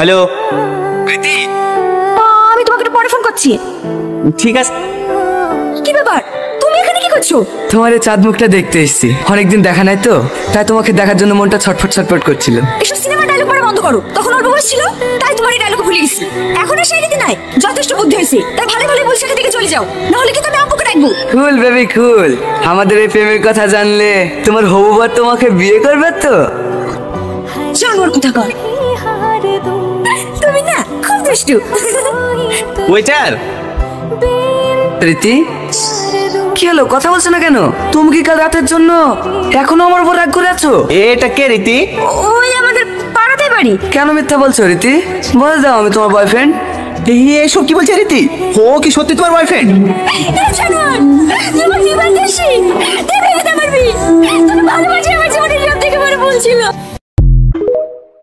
Hello প্রীতি, আমি তোমাকে একটু পরে ফোন করছি। ঠিক আছে। কি ব্যাপার, তুমি এখানে কি করছো? তোমার এই চাঁদ মুখটা দেখতে এসেছি, অনেকদিন দেখা নাই তো, তাই তোমাকে দেখার জন্য মনটা ছটফট ছটফট করছিল। এসব সিনেমা ডায়লগ পড়া বন্ধ করো। তখন অল্প বয়স ছিল তাই তোমার এই ডায়লগ ভুলে গেছি। এখন আর সেই রীতি নাই, যথেষ্ট বুদ্ধি হয়েছে। তাই ভালো ভালো বলছে এখান থেকে চলে যাও, না হলে কিন্তু আমি আব্বুকে ডাকবো। কুল বেবি কুল, আমাদের এই প্রেমের কথা জানলে তোমার হবু বর তোমাকে বিয়ে করবে তো? জানোয়ার কোথাকার, তুমি না খুব দুষ্টু। ওয়েটার, প্রীতি কি হলো, কথা বলছো না কেন? তুমি কি কাল রাতের জন্য এখনো আমার উপর রাগ করে আছো? এটা কে রীতি? ওই আমাদের পাড়াতে বাড়ি। কেন মিথ্যা বলছো রীতি? বলে দাও আমি তোমার বয়ফ্রেন্ড। এসব কি বলছে রীতি? ও কি সত্যি তোমার বয়ফ্রেন্ড? জানোয়ার, তোমার জীবন দেশি, তুমি এটা মারবি। তুমি ভালোবাসি আমার জীবনের সব থেকে বড় ভুল ছিল।